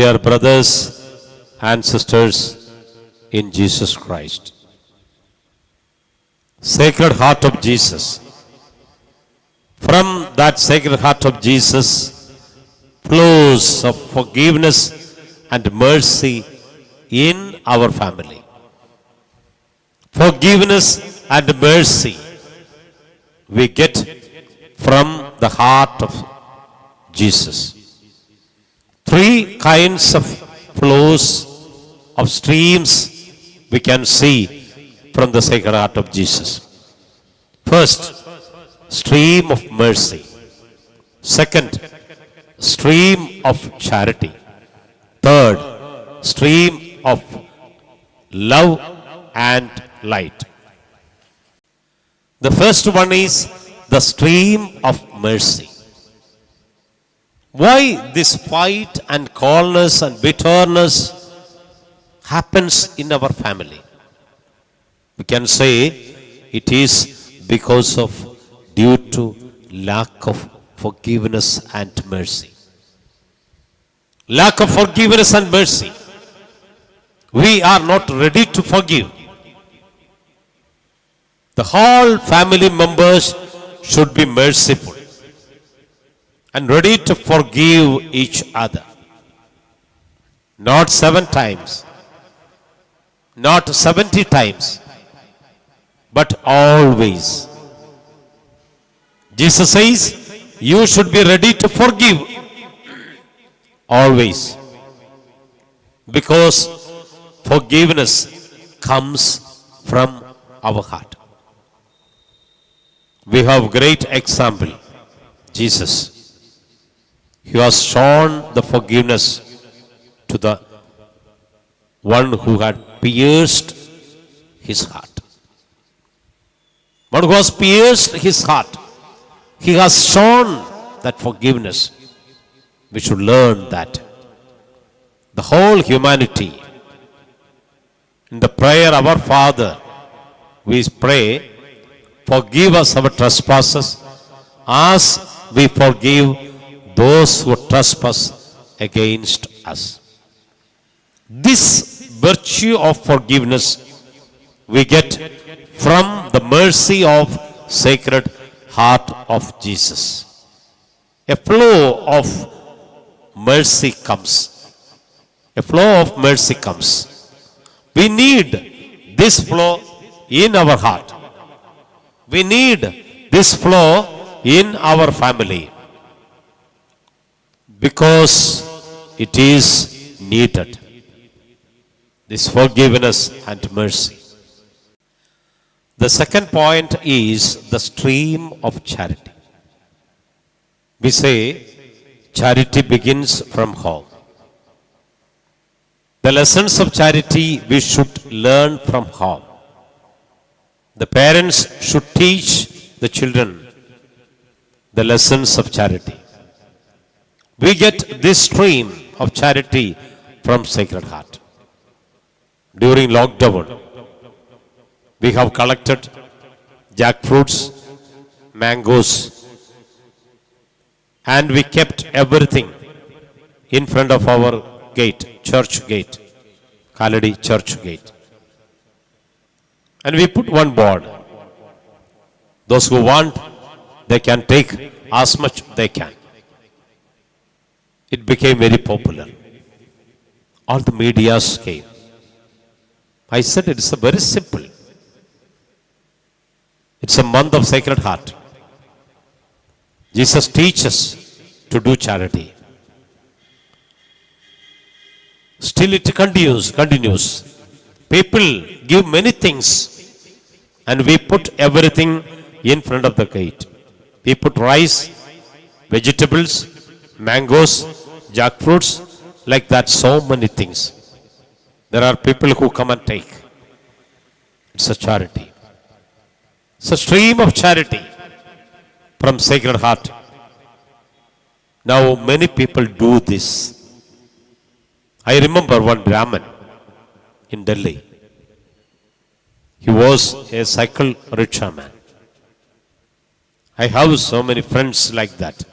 Dear brothers and sisters in Jesus Christ, Sacred Heart of Jesus. From that Sacred Heart of Jesus flows of forgiveness and mercy in our family. Forgiveness and mercy we get from the heart of Jesus. Three kinds of flows of streams we can see from the Sacred Heart of Jesus. First, stream of mercy. Second, stream of charity. Third, stream of love and light. The first one is the stream of mercy. Why this fight and coldness and bitterness happens in our family? We can say it is because of due to lack of forgiveness and mercy. Lack of forgiveness and mercy. We are not ready to forgive. The whole family members should be merciful and ready to forgive each other. Not 7 times, not 70 times, but always. Jesus says, you should be ready to forgive always. Because forgiveness comes from our heart. We have great example, Jesus. He has shown the forgiveness to the one who had pierced his heart. One who has pierced his heart. He has shown that forgiveness. We should learn that. The whole humanity. In the prayer, Our Father, we pray, forgive us our trespasses as we forgive those who trespass against us. This virtue of forgiveness we get from the mercy of Sacred Heart of Jesus. A flow of mercy comes. A flow of mercy comes. We need this flow in our heart. We need this flow in our family. Because it is needed. This forgiveness and mercy. The second point is the stream of charity. We say charity begins from home. The lessons of charity we should learn from home. The parents should teach the children the lessons of charity. We get this stream of charity from Sacred Heart. During lockdown, we have collected jackfruits, mangoes, and we kept everything in front of our gate, church gate, Kaladi church gate. And we put one board. Those who want, they can take as much they can. It became very popular. All the medias came. I said it's a very simple. It's a month of Sacred Heart. Jesus teaches to do charity. Still it continues. People give many things and we put everything in front of the gate. We put rice, vegetables, mangoes, jackfruits, like that, so many things. There are people who come and take. It's a charity. It's a stream of charity from Sacred Heart. Now many people do this. I remember one Brahmin in Delhi. He was a cycle rickshaw man. I have so many friends like that.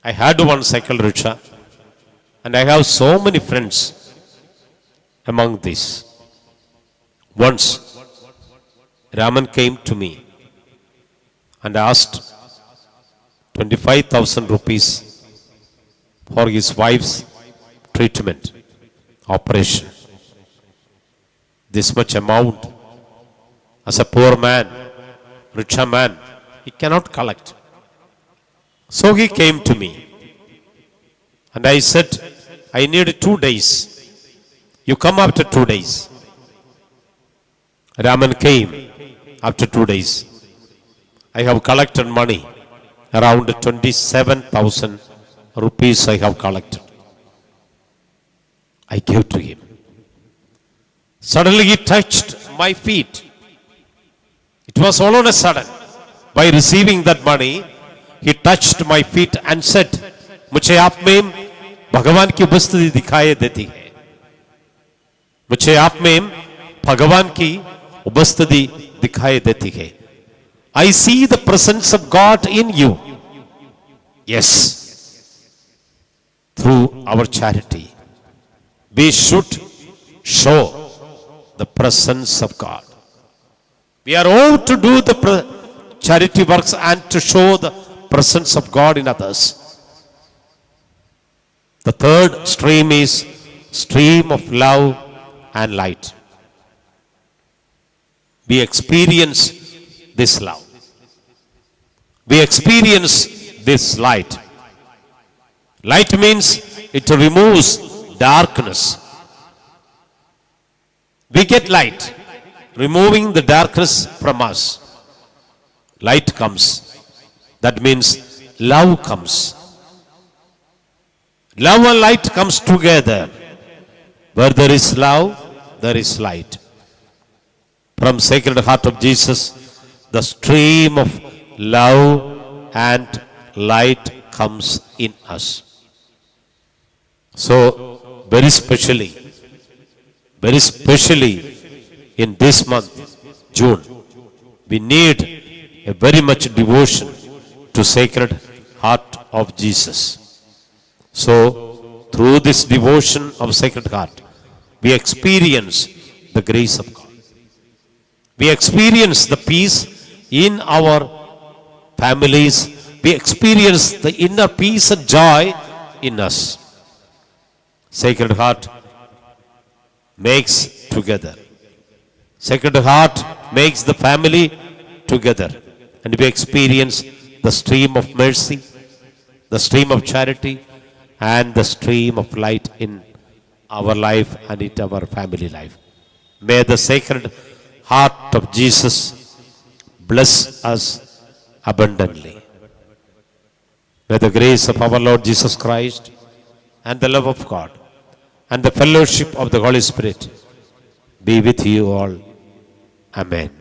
I had one cycle rickshaw And I have so many friends among these. Once, Raman came to me and asked 25,000 rupees for his wife's treatment, operation. This much amount, as a poor man, richer man, he cannot collect. So he came to me and I said, I need 2 days. You come after 2 days. Raman came after 2 days. I have collected money, around 27,000 rupees I have collected. I gave to him. Suddenly he touched my feet. It was all on a sudden. By receiving that money, he touched my feet and said, मुझे आप में भगवान की उपस्थिति दिखाई देती है. मुझे आप में भगवान की उपस्थिति दिखाई देती है. I see the presence of God in you. Yes. Through our charity, we should show the presence of God. We are all to do the charity works and to show the presence of God in others. The third stream is stream of love and light. We experience this love. We experience this light. Light means it removes darkness. We get light, removing the darkness from us. Light comes. That means love comes. Love and light comes together. Where there is love, there is light. From Sacred Heart of Jesus, the stream of love and light comes in us. So, very specially in this month, June, we need a very much devotion to Sacred Heart of Jesus. So, through this devotion of Sacred Heart, we experience the grace of God. We experience the peace in our families. We experience the inner peace and joy in us. Sacred Heart makes together. Sacred Heart makes the family together. And we experience the stream of mercy, the stream of charity, and the stream of light in our life and in our family life. May the Sacred Heart of Jesus bless us abundantly. May the grace of our Lord Jesus Christ and the love of God and the fellowship of the Holy Spirit be with you all. Amen.